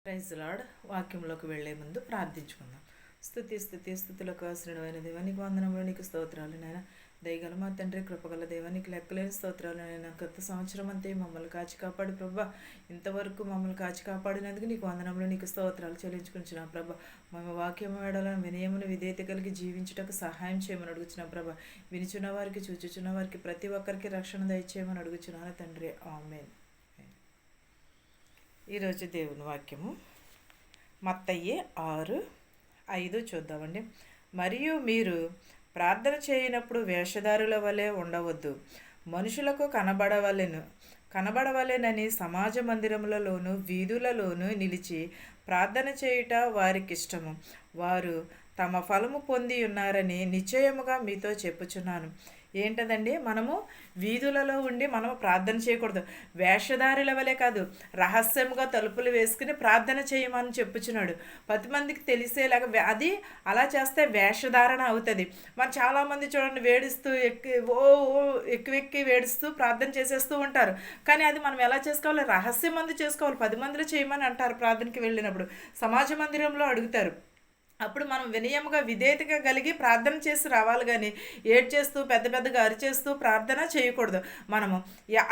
Praise lord. వాక్యంలోకి వెళ్లే ముందు ప్రార్థించుకుందాం. స్థుతులకు ఆశ్రయమైన దేవానికి వందనములు, నీకు స్తోత్రాలు నాయన. దయగల మా తండ్రి, కృపగల దేవానికి లెక్కలేని స్తోత్రాలు నాయన. గత సంవత్సరం అంతే మమ్మల్ని కాచి కాపాడు ప్రభా. ఇంతవరకు మమ్మల్ని కాచి కాపాడినందుకు నీకు వందనములు, నీకు స్తోత్రాలు చెల్లించుకుంటున్నాం ప్రభా. మేము వాక్యము వేడాలని వినయమును విధేయత కలిగి జీవించుటకు సహాయం చేయమని అడుగుచున్నాం ప్రభా. వినిచున్న వారికి, చూచుచున్న వారికి, ప్రతి ఒక్కరికి రక్షణ దయచేయమని అడుగుచున్నాను తండ్రి. ఆమేన్. ఈరోజు దేవుని వాక్యము మత్తయి 6:5 చూద్దామండి. మరియు మీరు ప్రార్థన చేయనప్పుడు వేషధారుల వలె ఉండవద్దు, మనుషులకు కనబడవలెనని సమాజ మందిరములలోను వీధులలోనూ నిలిచి ప్రార్థన చేయుట వారికిష్టము. వారు తమ ఫలము పొంది ఉన్నారని నిశ్చయముగా మీతో చెప్పుచున్నాను. ఏంటదండి, మనము వీధులలో ఉండి మనము ప్రార్థన చేయకూడదు. వేషధారుల వలె కాదు, రహస్యంగా తలుపులు వేసుకుని ప్రార్థన చేయమని చెప్పుచున్నాడు. 10 మందికి తెలిసేలాగా. అది అలా చేస్తే వేషధారణ అవుతుంది. మరి చాలామంది చూడండి, వేడిస్తూ ఎక్కువెక్కి వేడిస్తూ ప్రార్థన చేసేస్తూ ఉంటారు. కానీ అది మనం ఎలా చేసుకోవాలి? రహస్యం మంది చేసుకోవాలి. 10 మందిలో చేయమని అంటారు. ప్రార్థనకి వెళ్ళినప్పుడు సమాజ మందిరంలో అడుగుతారు. అప్పుడు మనం వినయముగా విధేయతగా కలిగి ప్రార్థన చేసి రావాలి. కానీ ఏడ్చేస్తూ పెద్దగా అరిచేస్తూ ప్రార్థన చేయకూడదు. మనము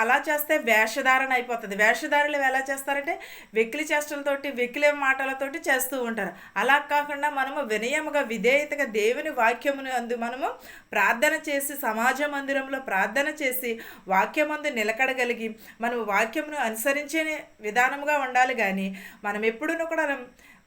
అలా చేస్తే వేషధారణ అయిపోతుంది. వేషధారులు ఎలా చేస్తారంటే వెకిలి చేష్టలతోటి, వెకిలి మాటలతోటి చేస్తూ ఉంటారు. అలా కాకుండా మనము వినయముగా విధేయతగా దేవుని వాక్యమును అందు మనము ప్రార్థన చేసి, సమాజ మందిరంలో ప్రార్థన చేసి వాక్యమందు నిలకడగలిగి మనము వాక్యమును అనుసరించే విధానముగా ఉండాలి. కానీ మనం ఎప్పుడూ కూడా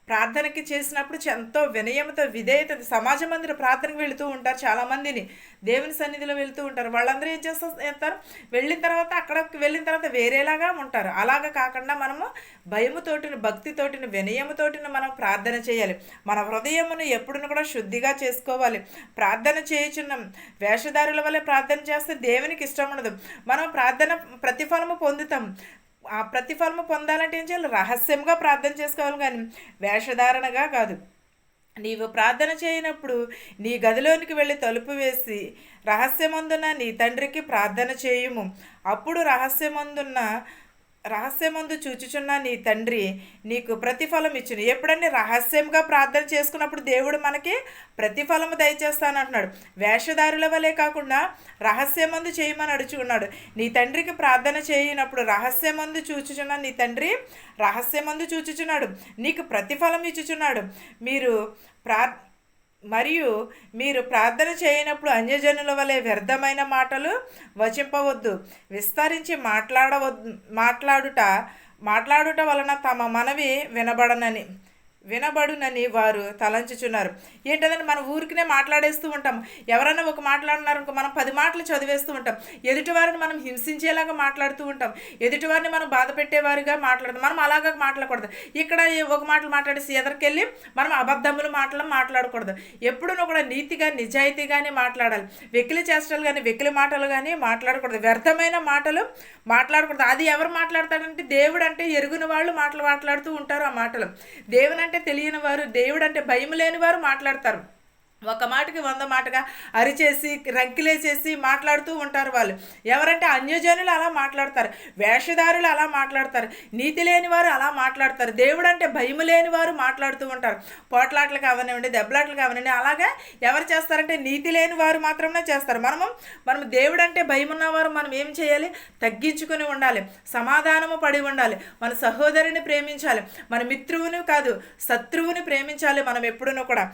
ప్రార్థనకి చేసినప్పుడు ఎంతో వినయంతో విధేయత. సమాజ మందిర ప్రార్థనకు వెళుతూ ఉంటారు, చాలామందిని దేవుని సన్నిధిలో వెళుతూ ఉంటారు. వాళ్ళందరూ ఏం చేస్తారు? వెళ్ళిన తర్వాత అక్కడికి వెళ్ళిన తర్వాత వేరేలాగా ఉంటారు. అలాగా కాకుండా మనము భయముతోటిని, భక్తితోటిని, వినయముతోటిని మనం ప్రార్థన చేయాలి. మన హృదయమును ఎప్పుడును కూడా శుద్ధిగా చేసుకోవాలి. ప్రార్థన చేయుచున్నాం వేషధారుల వల్ల ప్రార్థన చేస్తే దేవునికి ఇష్టం ఉండదు. మనం ప్రార్థన ప్రతిఫలము పొందుతాం. ఆ ప్రతిఫలము పొందాలంటే ఏం చేయాలి? రహస్యంగా ప్రార్థన చేసుకోవాలి, కానీ వేషధారణగా కాదు. నీవు ప్రార్థన చేయనప్పుడు నీ గదిలోనికి వెళ్ళి తలుపు వేసి రహస్యమందున నీ తండ్రికి ప్రార్థన చేయుము. అప్పుడు రహస్యమందు చూచుచున్న నీ తండ్రి నీకు ప్రతిఫలం ఇచ్చును. ఎప్పుడన్నీ రహస్యంగా ప్రార్థన చేసుకున్నప్పుడు దేవుడు మనకి ప్రతిఫలము దయచేస్తానంటున్నాడు. వేషధారుల వలె కాకుండా రహస్యమందు చేయమని అడుచుకున్నాడు. నీ తండ్రికి ప్రార్థన చేయనప్పుడు రహస్యమందు చూచుచున్న నీ తండ్రి రహస్యమందు చూచుచున్నాడు, నీకు ప్రతిఫలం ఇచ్చుచున్నాడు. మరియు మీరు ప్రార్థన చేయనప్పుడు అన్యజనుల వలె వ్యర్థమైన మాటలు వచింపవద్దు. విస్తరించి మాట్లాడుట వలన తమ మనవి వినబడునని వారు తలంచుచున్నారు. ఏంటంటే మనం ఊరికినే మాట్లాడేస్తూ ఉంటాం. ఎవరైనా ఒక మాట్లాడినారనుకో మనం 10 మాటలు చదివేస్తూ ఉంటాం. ఎదుటివారిని మనం హింసించేలాగా మాట్లాడుతూ ఉంటాం. ఎదుటివారిని మనం బాధ పెట్టేవారిగా మాట్లాడతాం. మనం అలాగా మాట్లాడకూడదు. ఇక్కడ ఒక మాటలు మాట్లాడేసి ఎదరికెళ్ళి మనం అబద్ధములు మాట్లాడకూడదు. ఎప్పుడూ కూడా నీతిగా, నిజాయితీగానే మాట్లాడాలి. వెకిలి చేష్టలు కానీ, వెకిలి మాటలు కానీ మాట్లాడకూడదు. వ్యర్థమైన మాటలు మాట్లాడకూడదు. అది ఎవరు మాట్లాడతాడంటే దేవుడు అంటే ఎరుగుని వాళ్ళు మాట్లాడుతూ ఉంటారు. ఆ మాటలు దేవుని అంటే తెలియని వారు, దేవుడు అంటే భయం లేని వారు మాట్లాడతారు. ఒక మాటకి 100 మాటగా అరిచేసి రంకిలేసేసి మాట్లాడుతూ ఉంటారు వాళ్ళు. ఎవరంటే అన్యజనులు అలా మాట్లాడతారు, వేషధారులు అలా మాట్లాడతారు, నీతి లేని వారు అలా మాట్లాడతారు. దేవుడు అంటే భయం లేని వారు మాట్లాడుతూ ఉంటారు. పోట్లాట్లు కావనివ్వండి, దెబ్బలాట్లు కావనివ్వండి, అలాగే ఎవరు చేస్తారంటే నీతి లేని వారు మాత్రమే చేస్తారు. మనం దేవుడు అంటే భయం ఉన్నవారు మనం ఏం చేయాలి? తగ్గించుకొని ఉండాలి, సమాధానము పడి ఉండాలి, మన సహోదరుని ప్రేమించాలి, మన మిత్రువుని కాదు శత్రువుని ప్రేమించాలి. మనం ఎప్పుడునూ కూడా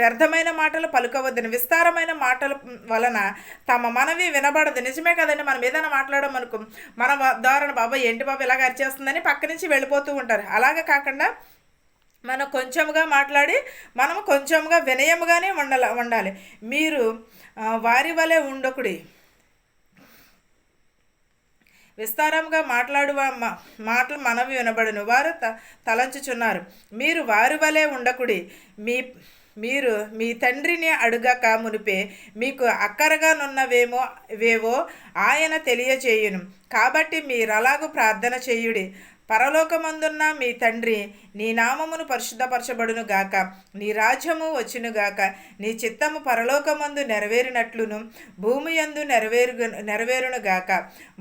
వ్యర్థమైన మాటలు పలుకవద్దని. విస్తారమైన మాటల వలన తమ మనవి వినబడదు. నిజమే కదండి, మనం ఏదైనా మాట్లాడమనుకో మన ద్వారా బాబా ఏంటి బాబా ఇలాగ అరిచేస్తుందని పక్క నుంచి వెళ్ళిపోతూ ఉంటారు. అలాగే కాకుండా మనం కొంచెంగా మాట్లాడి మనము కొంచెంగా వినయముగానే ఉండాలి. మీరు వారి వలె ఉండకుడి. విస్తారంగా మాటలు మనవి వినబడును, వారు తలంచుచున్నారు. మీరు వారి వలె ఉండకుడి. మీరు మీ తండ్రిని అడుగక మునిపే మీకు అక్కరగానున్నవేవో ఆయన తెలియచేయును. కాబట్టి మీరలాగూ ప్రార్థన చేయుడి. పరలోకమందున్న మీ తండ్రి నీ నామమును పరిశుద్ధపరచబడును గాక, నీ రాజ్యము వచ్చును గాక, నీ చిత్తము పరలోకమందు నెరవేరినట్లును భూమి యందు నెరవేరును గాక.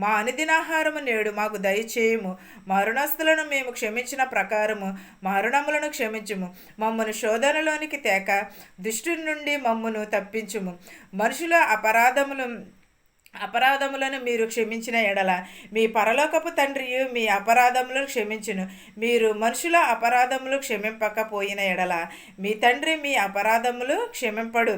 మా అనుదినాహారము నేడు మాకు దయచేయము. మా రుణస్థులను మేము క్షమించిన ప్రకారము మా రుణములను క్షమించుము. మమ్మను శోధనలోనికి తేక దుష్టుని నుండి మమ్మను తప్పించుము. మనుషుల అపరాధములను మీరు క్షమించిన ఎడల మీ పరలోకపు తండ్రియు మీ అపరాధములను క్షమించును. మీరు మనుషుల అపరాధములు క్షమింపకపోయిన ఎడల మీ తండ్రి మీ అపరాధములు క్షమింపడు.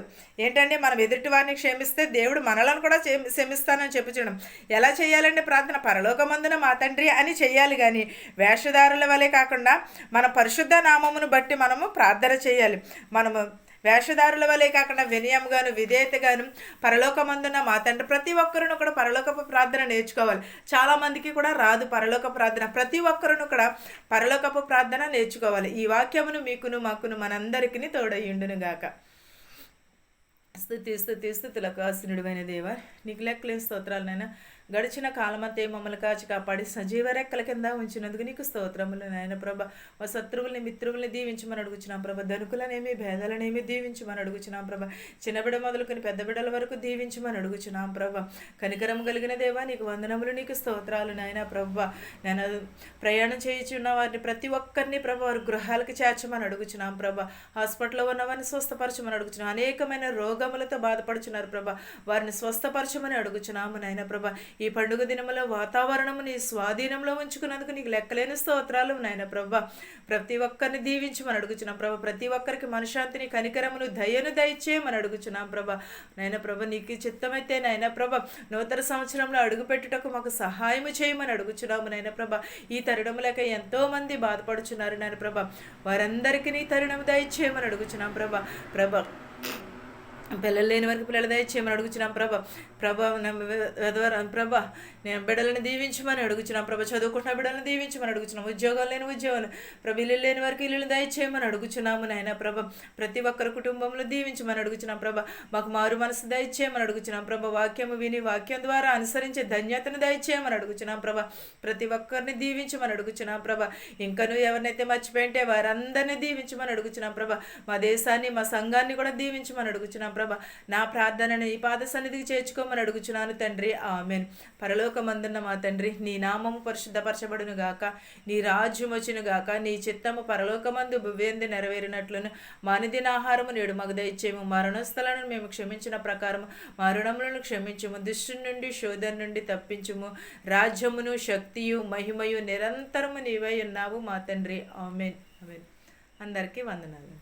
ఏంటంటే మనం ఎదుటి వారిని క్షమిస్తే దేవుడు మనలను కూడా క్షమిస్తానని చెప్పుచున్నాం. ఎలా చేయాలంటే ప్రార్థన పరలోకమందున మా తండ్రి అని చేయాలి, కానీ వేషధారుల వలె కాకుండా మన పరిశుద్ధ నామమును బట్టి మనము ప్రార్థన చేయాలి. మనము వేషధారుల వలె కాకుండా వినయంగాను విధేయతగాను పరలోకమందున్న మా తండ్రి. ప్రతి ఒక్కరును కూడా పరలోకపు ప్రార్థన నేర్చుకోవాలి. చాలామందికి కూడా రాదు పరలోక ప్రార్థన. ప్రతి ఒక్కరును కూడా పరలోకపు ప్రార్థన నేర్చుకోవాలి. ఈ వాక్యమును మీకును మాకును మనందరికీ తోడయ్యుండును గాక. స్థుతులకు ఆసీనుడైన దేవా, నీకు లెక్కలేని స్తోత్రాలు నాయన. గడిచిన కాలమంతా మమ్మల్ని కాచి కాపాడి సజీవ రెక్కల కింద ఉంచినందుకు నీకు స్తోత్రములు నాయన ప్రభ. మా శత్రువుల్ని మిత్రువుల్ని దీవించమని అడుగుచున్నాం ప్రభ. ధనుకులనేమి భేదాలనేమి దీవించమని అడుగుచున్నాం ప్రభ. చిన్న బిడ్డ మొదలుకొని పెద్ద బిడ్డల వరకు దీవించమని అడుగుచున్నాం ప్రభ. కనికరం కలిగిన దేవా నీకు వందనములు, నీకు స్తోత్రాలు నాయన ప్రభ. నేను ప్రయాణం చేయించున్న వారిని ప్రతి ఒక్కరిని ప్రభ వారి గృహాలకు చేర్చమని అడుగుచున్నాం ప్రభ. హాస్పిటల్లో ఉన్న వారిని స్వస్థపరచమని అడుగుచున్నాం. అనేకమైన రోగములతో బాధపడుచున్నారు ప్రభ, వారిని స్వస్థపరచమని అడుగుచున్నాము నాయన ప్రభ. ఈ పండుగ దినములో వాతావరణము నీ స్వాధీనంలో ఉంచుకున్నందుకు నీకు లెక్కలేని స్తోత్రాలు నాయన ప్రభ. ప్రతి ఒక్కరిని దీవించమని అడుగుచున్నాం ప్రభ. ప్రతి ఒక్కరికి మనశ్శాంతిని, కనికరమును, దయను దయచేయమని అడుగుచున్నాం ప్రభ. నాయన ప్రభ, నీకు చిత్తమైతే నాయన ప్రభ నూతన సంవత్సరంలో అడుగుపెట్టుటకు మాకు సహాయము చేయమని అడుగుచున్నాము నాయన ప్రభ. ఈ తరుణము లేక ఎంతో మంది బాధపడుచున్నారు నాయన ప్రభ. వారందరికీ నీ తరుణము దయచేయమని అడుగుచున్నాం ప్రభ. పిల్లలు లేని వారికి పిల్లలు దయచేయమని అడుగుచున్నాం ప్రభ. ప్రభ నేను బిడ్డలను దీవించమని అడుగుచున్నాం ప్రభ. చదువుకుంటున్న బిడ్డలను దీవించమని అడుగుచున్నాం. ఉద్యోగాలు లేని ఉద్యోగాలు ప్రభ, ఇల్లు లేని వారికి ఇల్లు దయచేయమని అడుగుచున్నాము నాయన ప్రభ. ప్రతి ఒక్కరి కుటుంబంలో దీవించమని అడుగుచున్నాం ప్రభ. మాకు మారు మనసు దయచేయమని అడుగుచున్నాం ప్రభ. వాక్యము విని వాక్యం ద్వారా అనుసరించే ధన్యతను దయచేయమని అడుగుచున్నాం ప్రభ. ప్రతి ఒక్కరిని దీవించమని అడుగుచున్నాం ప్రభ. ఇంకను ఎవరినైతే మర్చిపోయింటే వారందరినీ దీవించమని అడుగుచున్నాం ప్రభ. మా దేశాన్ని, మా సంఘాన్ని కూడా దీవించమని అడుగుచున్నాం ప్రభ. నా ప్రార్థనను ఈ పాద సన్నిధికి చేర్చుకోమని అడుగుచున్నాను తండ్రి, ఆమెన్. పరలోకమందున్న మా తండ్రి, నీ నామము పరిశుద్ధపరచబడును గాక, నీ రాజ్యం వచ్చును గాక, నీ చిత్తము పరలోకమందు భువేందు నెరవేరినట్లును మా అనుదిన ఆహారము నేడు మాకు దయచేయము. మా రుణస్థలను మేము క్షమించిన ప్రకారం మా రుణములను క్షమించుము. దుష్టుని నుండి, శోధన నుండి తప్పించుము. రాజ్యమును, శక్తియు, మహిమయు నిరంతరము నీవై ఉన్నావు మా తండ్రి, ఆమెన్. ఆమెన్. అందరికీ వందనాలు.